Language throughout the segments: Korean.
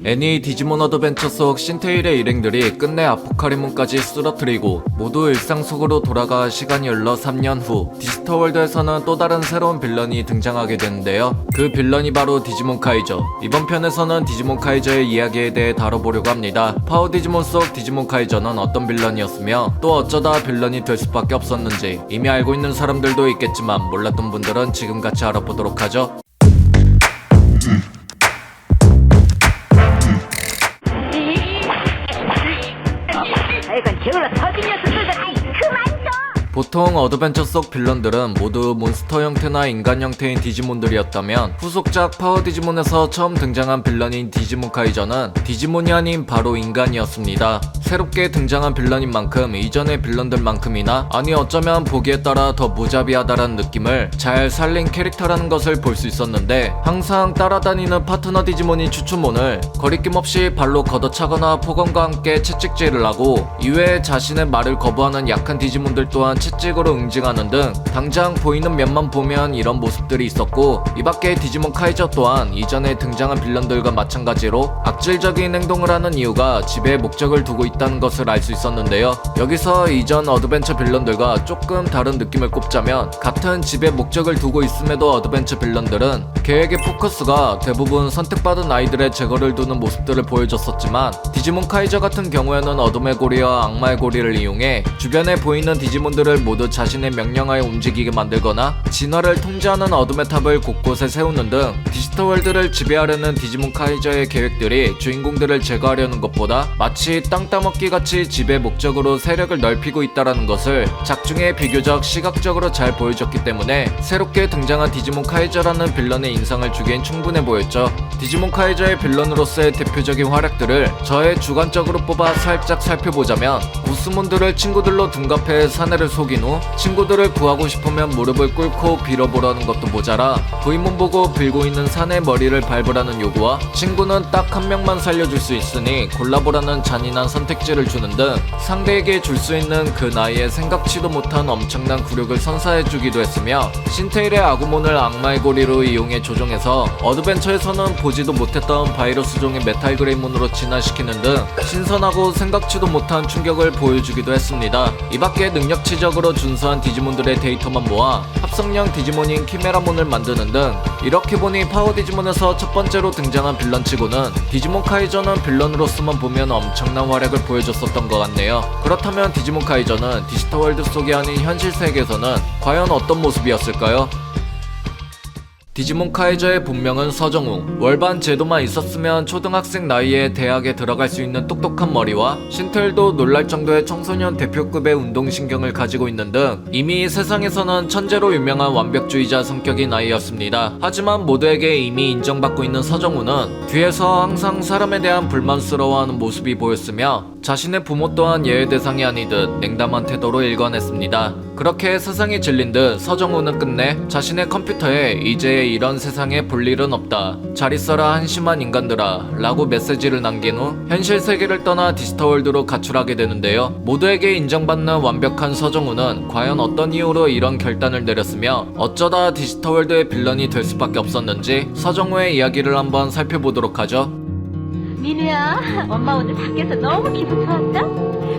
애니 디지몬 어드벤처 속 신테일의 일행들이 끝내 아포카리몬까지 쓰러뜨리고 모두 일상 속으로 돌아가 시간이 흘러 3년 후 디지털월드에서는 또 다른 새로운 빌런이 등장하게 되는데요. 그 빌런이 바로 디지몬 카이저. 이번 편에서는 디지몬 카이저의 이야기에 대해 다뤄보려고 합니다. 파워 디지몬 속 디지몬 카이저는 어떤 빌런이었으며 또 어쩌다 빌런이 될 수밖에 없었는지 이미 알고 있는 사람들도 있겠지만 몰랐던 분들은 지금 같이 알아보도록 하죠. 보통 어드벤처 속 빌런들은 모두 몬스터 형태나 인간 형태인 디지몬들이었다면 후속작 파워 디지몬에서 처음 등장한 빌런인 디지몬 카이저는 디지몬이 아닌 바로 인간이었습니다. 새롭게 등장한 빌런인 만큼 이전의 빌런들만큼이나 아니 어쩌면 보기에 따라 더 무자비하다라는 느낌을 잘 살린 캐릭터라는 것을 볼 수 있었는데 항상 따라다니는 파트너 디지몬인 추추몬을 거리낌 없이 발로 걷어차거나 폭언과 함께 채찍질을 하고 이외에 자신의 말을 거부하는 약한 디지몬들 또한 채찍으로 응징하는 등 당장 보이는 면만 보면 이런 모습들이 있었고 이밖에 디지몬 카이저 또한 이전에 등장한 빌런들과 마찬가지로 악질적인 행동을 하는 이유가 지배의 목적을 두고 있다는 것을 알 수 있었는데요. 여기서 이전 어드벤처 빌런들과 조금 다른 느낌을 꼽자면 같은 지배의 목적을 두고 있음에도 어드벤처 빌런들은 계획의 포커스가 대부분 선택받은 아이들의 제거를 두는 모습들을 보여줬었지만 디지몬 카이저 같은 경우에는 어둠의 고리와 악마의 고리를 이용해 주변에 보이는 디지몬들을 모두 자신의 명령하에 움직이게 만들거나 진화를 통제하는 어둠의 탑을 곳곳에 세우는 등 디지털월드를 지배하려는 디지몬 카이저의 계획들이 주인공들을 제거하려는 것보다 마치 땅 따먹기 같이 지배 목적으로 세력을 넓히고 있다는 것을 작중에 비교적 시각적으로 잘 보여줬기 때문에 새롭게 등장한 디지몬 카이저라는 빌런의 인상을 주기엔 충분해 보였죠. 디지몬 카이저의 빌런으로서의 대표적인 활약들을 저의 주관적으로 뽑아 살짝 살펴보자면 구스몬들을 친구들로 둔갑해 사내를 속인 후 친구들을 구하고 싶으면 무릎을 꿇고 빌어보라는 것도 모자라 부인몸 보고 빌고 있는 사내의 머리를 밟으라는 요구와 친구는 딱 한 명만 살려줄 수 있으니 골라보라는 잔인한 선택지를 주는 등 상대에게 줄 수 있는 그 나이에 생각지도 못한 엄청난 굴욕을 선사해주기도 했으며 신테일의 아구몬을 악마의 고리로 이용해 조종해서 어드벤처에서는 보지도 못했던 바이러스종의 메탈 그레이몬으로 진화시키는 등 신선하고 생각지도 못한 충격을 보여주기도 했습니다. 이밖에 능력치적으로 준수한 디지몬들의 데이터만 모아 합성형 디지몬인 키메라몬을 만드는 등 이렇게 보니 파워 디지몬에서 첫 번째로 등장한 빌런치고는 디지몬 카이저는 빌런으로서만 보면 엄청난 활약을 보여줬었던 것 같네요. 그렇다면 디지몬 카이저는 디지털월드 속이 아닌 현실 세계에서는 과연 어떤 모습이었을까요? 디지몬 카이저의 본명은 서정우. 월반 제도만 있었으면 초등학생 나이에 대학에 들어갈 수 있는 똑똑한 머리와 신텔도 놀랄 정도의 청소년 대표급의 운동신경을 가지고 있는 등 이미 세상에서는 천재로 유명한 완벽주의자 성격인 아이였습니다. 하지만 모두에게 이미 인정받고 있는 서정우는 뒤에서 항상 사람에 대한 불만스러워하는 모습이 보였으며 자신의 부모 또한 예외 대상이 아니듯 냉담한 태도로 일관했습니다. 그렇게 세상이 질린 듯 서정우는 끝내 자신의 컴퓨터에 이제 이런 세상에 볼 일은 없다. 잘 있어라 한심한 인간들아 라고 메시지를 남긴 후 현실 세계를 떠나 디지털월드로 가출하게 되는데요. 모두에게 인정받는 완벽한 서정우는 과연 어떤 이유로 이런 결단을 내렸으며 어쩌다 디지털월드의 빌런이 될 수밖에 없었는지 서정우의 이야기를 한번 살펴보도록 하죠. 민우야, 엄마 오늘 밖에서 너무 기분 좋았어?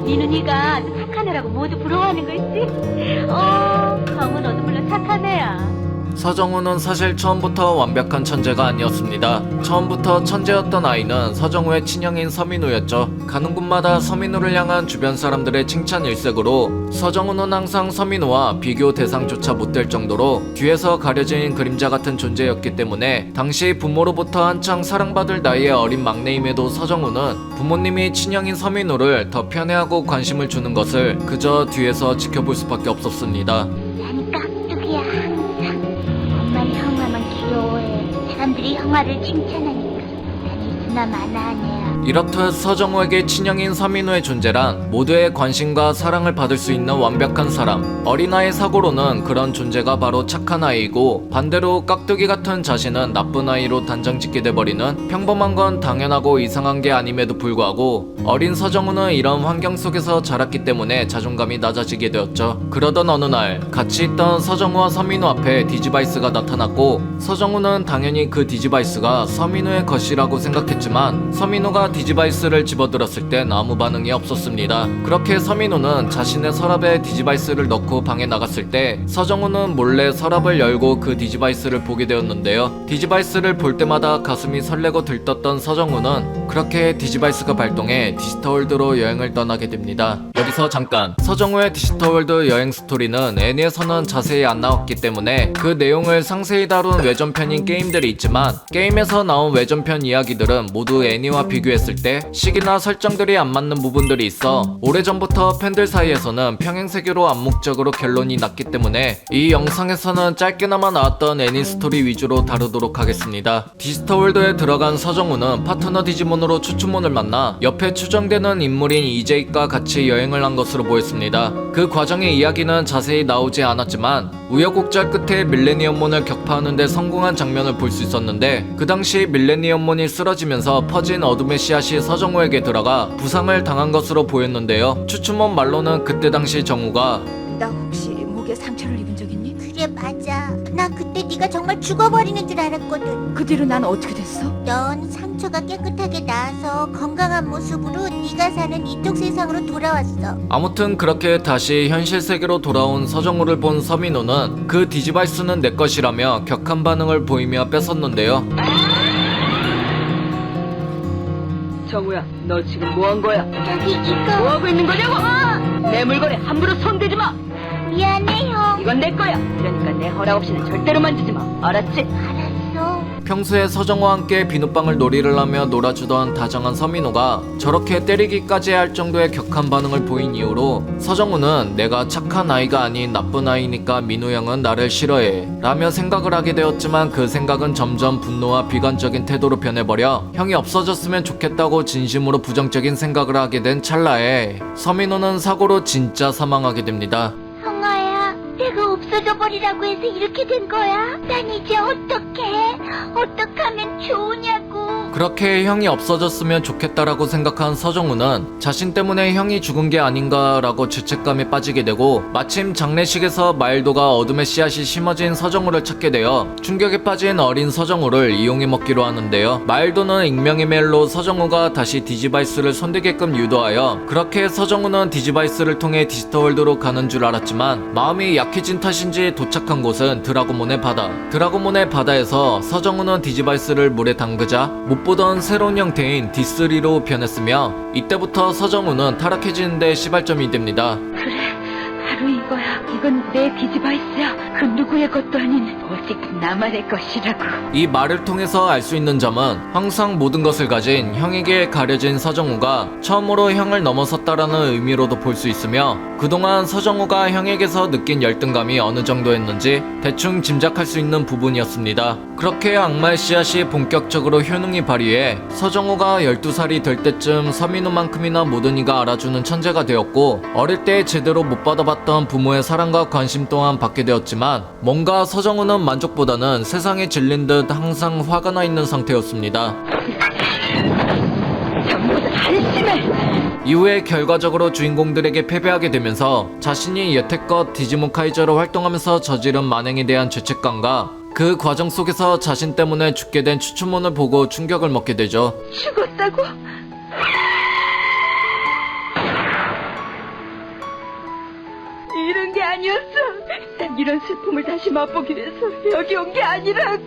민우니가 아주 착한 애라고 모두 부러워하는 거 있지? 검은 어둠물로 착한 애야. 서정우는 사실 처음부터 완벽한 천재가 아니었습니다. 처음부터 천재였던 아이는 서정우의 친형인 서민우였죠. 가는 곳마다 서민우를 향한 주변 사람들의 칭찬 일색으로 서정우는 항상 서민우와 비교 대상조차 못될 정도로 뒤에서 가려진 그림자 같은 존재였기 때문에 당시 부모로부터 한창 사랑받을 나이의 어린 막내임에도 서정우는 부모님이 친형인 서민우를 더 편애하고 관심을 주는 것을 그저 뒤에서 지켜볼 수밖에 없었습니다. 난 깍두기야 항상. 엄마는 형아만 귀여워해. 사람들이 형아를 칭찬하니까 난 있으나 마나한 애야. 이렇듯 서정우에게 친형인 서민우의 존재란 모두의 관심과 사랑을 받을 수 있는 완벽한 사람, 어린아이 사고로는 그런 존재가 바로 착한 아이이고 반대로 깍두기 같은 자신은 나쁜 아이로 단정짓게 돼버리는 평범한 건 당연하고 이상한 게 아님에도 불구하고 어린 서정우는 이런 환경 속에서 자랐기 때문에 자존감이 낮아지게 되었죠. 그러던 어느 날 같이 있던 서정우와 서민우 앞에 디지바이스가 나타났고, 서정우는 당연히 그 디지바이스가 서민우의 것이라고 생각했지만 서민우가 디지바이스를 집어들었을 땐 아무 반응이 없었습니다. 그렇게 서민우는 자신의 서랍에 디지바이스를 넣고 방에 나갔을 때 서정우는 몰래 서랍을 열고 그 디지바이스를 보게 되었는데요. 디지바이스를 볼 때마다 가슴이 설레고 들떴던 서정우는 그렇게 디지바이스가 발동해 디지털월드로 여행을 떠나게 됩니다. 여기서 잠깐, 서정우의 디지털월드 여행 스토리는 애니에서는 자세히 안 나왔기 때문에 그 내용을 상세히 다룬 외전편인 게임들이 있지만, 게임에서 나온 외전편 이야기들은 모두 애니와 비교했을 때 시기나 설정들이 안 맞는 부분들이 있어 오래전부터 팬들 사이에서는 평행세계로 암묵적으로 결론이 났기 때문에 이 영상에서는 짧게나마 나왔던 애니 스토리 위주로 다루도록 하겠습니다. 디지털월드에 들어간 서정우는 파트너 디지몬으로 추추몬을 만나 옆에 추정되는 인물인 EJ과 같이 여행을 한 것으로 보였습니다. 그 과정의 이야기는 자세히 나오지 않았지만 우여곡절 끝에 밀레니엄몬을 격파하는 데 성공한 장면을 볼 수 있었는데, 그 당시 밀레니엄몬이 쓰러지면서 퍼진 어둠의 씨앗이 서정우에게 들어가 부상을 당한 것으로 보였는데요. 추추몬 말로는 그때 당시 정우가 나 혹시 목에 상처를 입은 적 있니? 그래 맞아. 나 그때 네가 정말 죽어버리는 줄 알았거든. 그 뒤로 난 어떻게 됐어? 넌 상처가 깨끗하게 나아서 건강한 모습으로 네가 사는 이쪽 세상으로 돌아왔어. 아무튼 그렇게 다시 현실 세계로 돌아온 서정우를 본 서민호는 그 디지바이스는 내 것이라며 격한 반응을 보이며 뺏었는데요. 정우야, 너 지금 뭐 한 거야? 저기 이거 뭐 하고 있는 거냐고? 내 물건에 함부로 손대지 마. 미안해 형. 이건 내 거야. 그러니까 내 허락 없이는 절대로 만지지 마. 알았지? 알았어. 평소에 서정우와 함께 비눗방울 놀이를 하며 놀아주던 다정한 서민호가 저렇게 때리기까지 할 정도의 격한 반응을 보인 이후로 서정우는 내가 착한 아이가 아닌 나쁜 아이니까 민우 형은 나를 싫어해 라며 생각을 하게 되었지만, 그 생각은 점점 분노와 비관적인 태도로 변해버려 형이 없어졌으면 좋겠다고 진심으로 부정적인 생각을 하게 된 찰나에 서민호는 사고로 진짜 사망하게 됩니다. 형아야, 내가 없어져 버리라고 해서 이렇게 된 거야? 난 이제 어떡해? 어떡하면 좋으냐고. 그렇게 형이 없어졌으면 좋겠다라고 생각한 서정우는 자신 때문에 형이 죽은 게 아닌가라고 죄책감에 빠지게 되고, 마침 장례식에서 마일도가 어둠의 씨앗이 심어진 서정우를 찾게 되어 충격에 빠진 어린 서정우를 이용해 먹기로 하는데요. 마일도는 익명의 메일로 서정우가 다시 디지바이스를 손대게끔 유도하여 그렇게 서정우는 디지바이스를 통해 디지털월드로 가는 줄 알았지만 마음이 약해진 탓인지 도착한 곳은 드라고몬의 바다. 드라고몬의 바다에서 서정우는 디지바이스를 물에 담그자 못 보던 새로운 형태인 D3로 변했으며, 이때부터 서정우는 타락해지는데 시발점이 됩니다. 그래, 바로 이거야. 이건 내 디지바이스야. 그 누구의 것도 아닌 오직 나만의 것이라고. 이 말을 통해서 알 수 있는 점은 항상 모든 것을 가진 형에게 가려진 서정우가 처음으로 형을 넘어섰다라는 의미로도 볼 수 있으며, 그동안 서정우가 형에게서 느낀 열등감이 어느 정도였는지 대충 짐작할 수 있는 부분이었습니다. 그렇게 악마의 씨앗이 본격적으로 효능이 발휘해 서정우가 12살이 될 때쯤 서민우만큼이나 모든 이가 알아주는 천재가 되었고, 어릴 때 제대로 못 받아봤던 부모의 사랑과 관심 또한 받게 되었지만 뭔가 서정우는 만족보다는 세상에 질린 듯 항상 화가 나 있는 상태였습니다. 전부 다 한심해. 이후에 결과적으로 주인공들에게 패배하게 되면서 자신이 여태껏 디지몬 카이저로 활동하면서 저지른 만행에 대한 죄책감과 그 과정 속에서 자신 때문에 죽게 된 추추몬을 보고 충격을 먹게 되죠. 죽었다고? 이런 게 아니었어. 난 이런 슬픔을 다시 맛보기 위해서 여기 온 게 아니라고.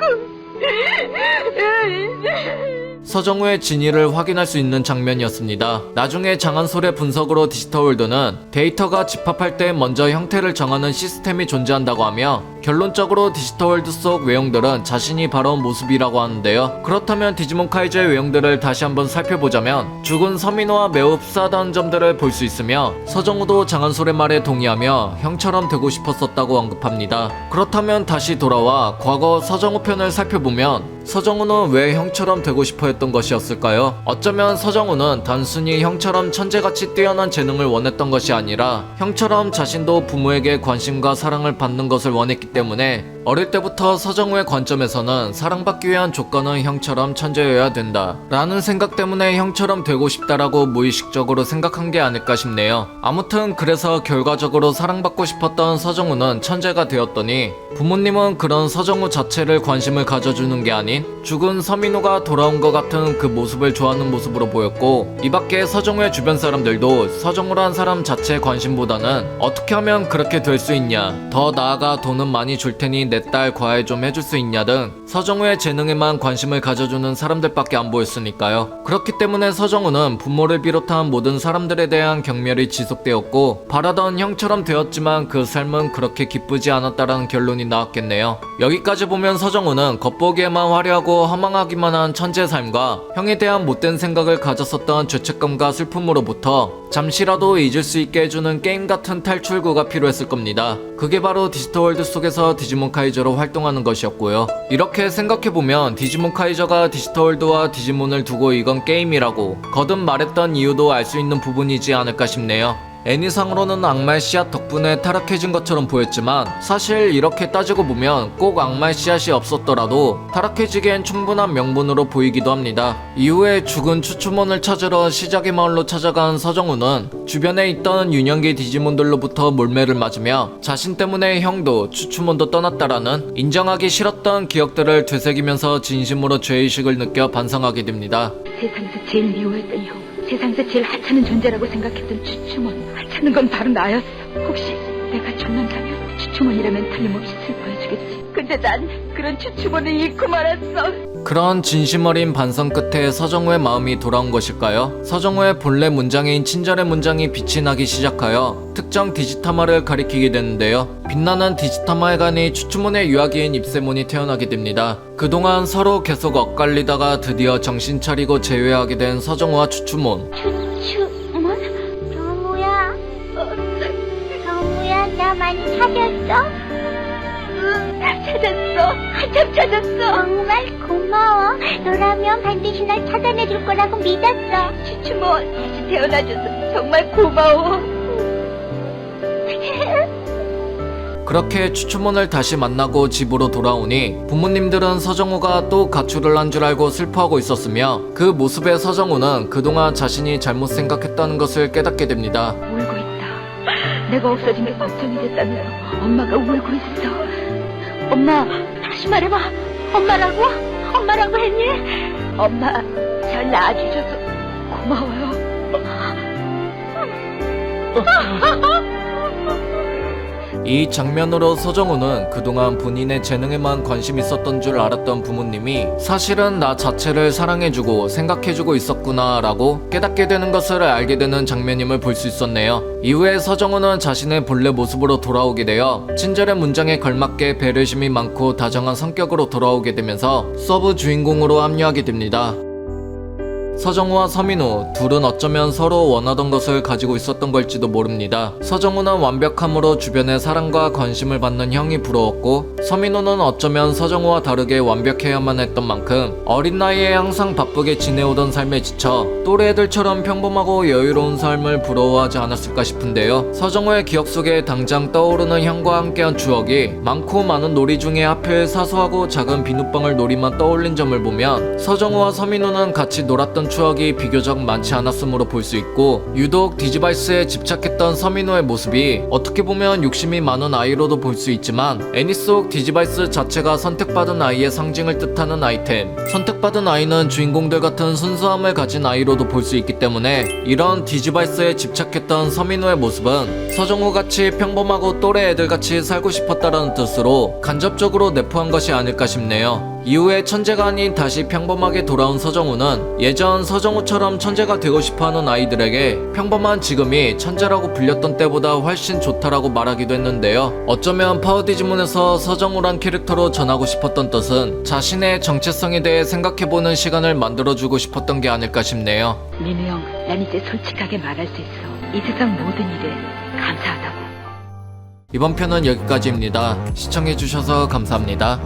서정우의 진위를 확인할 수 있는 장면이었습니다. 나중에 장한솔의 분석으로 디지털월드는 데이터가 집합할 때 먼저 형태를 정하는 시스템이 존재한다고 하며, 결론적으로 디지털월드 속 외형들은 자신이 바라온 모습이라고 하는데요. 그렇다면 디지몬 카이저의 외형들을 다시 한번 살펴보자면 죽은 서민호와 매우 흡사하다는 점들을 볼 수 있으며, 서정우도 장한솔의 말에 동의하며 형처럼 되고 싶었었다고 언급합니다. 그렇다면 다시 돌아와 과거 서정우 편을 살펴보면 서정우는 왜 형처럼 되고 싶어 했던 것이었을까요? 어쩌면 서정우는 단순히 형처럼 천재같이 뛰어난 재능을 원했던 것이 아니라 형처럼 자신도 부모에게 관심과 사랑을 받는 것을 원했기 때문에 어릴 때부터 서정우의 관점에서는 사랑받기 위한 조건은 형처럼 천재여야 된다 라는 생각 때문에 형처럼 되고 싶다라고 무의식적으로 생각한 게 아닐까 싶네요. 아무튼 그래서 결과적으로 사랑받고 싶었던 서정우는 천재가 되었더니 부모님은 그런 서정우 자체를 관심을 가져주는 게 아닌 죽은 서민호가 돌아온 것 같은 그 모습을 좋아하는 모습으로 보였고, 이 밖에 서정우의 주변 사람들도 서정우란 사람 자체의 관심보다는 어떻게 하면 그렇게 될 수 있냐, 더 나아가 돈은 많이 줄 테니 내 딸 과외 좀 해줄 수 있냐 등 서정우의 재능에만 관심을 가져주는 사람들밖에 안 보였으니까요. 그렇기 때문에 서정우는 부모를 비롯한 모든 사람들에 대한 경멸이 지속되었고, 바라던 형처럼 되었지만 그 삶은 그렇게 기쁘지 않았다라는 결론이 나왔겠네요. 여기까지 보면 서정우는 겉보기에만 화려하고 허망하기만 한 천재 삶과 형에 대한 못된 생각을 가졌었던 죄책감과 슬픔으로부터 잠시라도 잊을 수 있게 해주는 게임 같은 탈출구가 필요했을 겁니다. 그게 바로 디지털월드 속에서 디지몬 카이저로 활동하는 것이었고요. 이렇게 생각해보면 디지몬 카이저가 디지털월드와 디지몬을 두고 이건 게임이라고 거듭 말했던 이유도 알 수 있는 부분이지 않을까 싶네요. 애니상으로는 악마의 씨앗 덕분에 타락해진 것처럼 보였지만 사실 이렇게 따지고 보면 꼭 악마의 씨앗이 없었더라도 타락해지기엔 충분한 명분으로 보이기도 합니다. 이후에 죽은 추추몬을 찾으러 시작의 마을로 찾아간 서정우는 주변에 있던 유년기 디지몬들로부터 몰매를 맞으며 자신 때문에 형도 추추몬도 떠났다라는 인정하기 싫었던 기억들을 되새기면서 진심으로 죄의식을 느껴 반성하게 됩니다. 세상에서 제일 미워했던 형, 세상에서 제일 하찮은 존재라고 생각했던 추추몬. 하찮은 건 바로 나였어. 혹시 내가 촌남자면 추추몬이라면 틀림없이 슬퍼해주겠지. 근데 난 그런 추추몬을 잃고 말았어. 그런 진심 어린 반성 끝에 서정우의 마음이 돌아온 것일까요? 서정우의 본래 문장인 친절의 문장이 빛이 나기 시작하여 특정 디지타마를 가리키게 되는데요. 빛나는 디지타마에간이 추추몬의 유아기인 입세몬이 태어나게 됩니다. 그동안 서로 계속 엇갈리다가 드디어 정신 차리고 재회하게 된 서정우와 추추몬. 추추몬? 정우야, 정우야, 나 많이 찾았어? 응, 찾았어. 한참 찾았어. 정말 고마워. 너라면 반드시 날 찾아내줄 거라고 믿었어. 추추몬, 다시 태어나줘서 정말 고마워. 그렇게 추추몬을 다시 만나고 집으로 돌아오니 부모님들은 서정우가 또 가출을 한 줄 알고 슬퍼하고 있었으며, 그 모습에 서정우는 그동안 자신이 잘못 생각했다는 것을 깨닫게 됩니다. 울고 있다. 내가 없어진 게 걱정이 됐다면서 엄마가 울고 있어. 엄마, 다시 말해봐. 엄마라고? 엄마라고 했니? 엄마, 잘 낳아주셔서 고마워요. 이 장면으로 서정우는 그동안 본인의 재능에만 관심 있었던 줄 알았던 부모님이 사실은 나 자체를 사랑해주고 생각해주고 있었구나 라고 깨닫게 되는 것을 알게 되는 장면임을 볼 수 있었네요. 이후에 서정우는 자신의 본래 모습으로 돌아오게 되어 친절의 문장에 걸맞게 배려심이 많고 다정한 성격으로 돌아오게 되면서 서브 주인공으로 합류하게 됩니다. 서정우와 서민호 둘은 어쩌면 서로 원하던 것을 가지고 있었던 걸지도 모릅니다. 서정우는 완벽함으로 주변의 사랑과 관심을 받는 형이 부러웠고, 서민호는 어쩌면 서정우와 다르게 완벽해야만 했던 만큼 어린 나이에 항상 바쁘게 지내오던 삶에 지쳐 또래 애들처럼 평범하고 여유로운 삶을 부러워하지 않았을까 싶은데요. 서정우의 기억 속에 당장 떠오르는 형과 함께한 추억이 많고 많은 놀이 중에 하필 사소하고 작은 비눗방울 놀이만 떠올린 점을 보면 서정우와 서민호는 같이 놀았던 추억이 비교적 많지 않았으므로 볼 수 있고, 유독 디지발스에 집착했던 서민호의 모습이 어떻게 보면 욕심이 많은 아이로도 볼 수 있지만, 애니 속 디지발스 자체가 선택받은 아이의 상징을 뜻하는 아이템, 선택받은 아이는 주인공들 같은 순수함을 가진 아이로도 볼 수 있기 때문에 이런 디지발스에 집착했던 서민호의 모습은 서정우같이 평범하고 또래 애들같이 살고 싶었다라는 뜻으로 간접적으로 내포한 것이 아닐까 싶네요. 이후에 천재가 아닌 다시 평범하게 돌아온 서정우는 예전 서정우처럼 천재가 되고 싶어하는 아이들에게 평범한 지금이 천재라고 불렸던 때보다 훨씬 좋다라고 말하기도 했는데요. 어쩌면 파워디지몬에서 서정우란 캐릭터로 전하고 싶었던 뜻은 자신의 정체성에 대해 생각해보는 시간을 만들어주고 싶었던 게 아닐까 싶네요. 민우 형, 난 이제 솔직하게 말할 수 있어. 이 세상 모든 일에 감사하다고. 이번 편은 여기까지입니다. 시청해주셔서 감사합니다.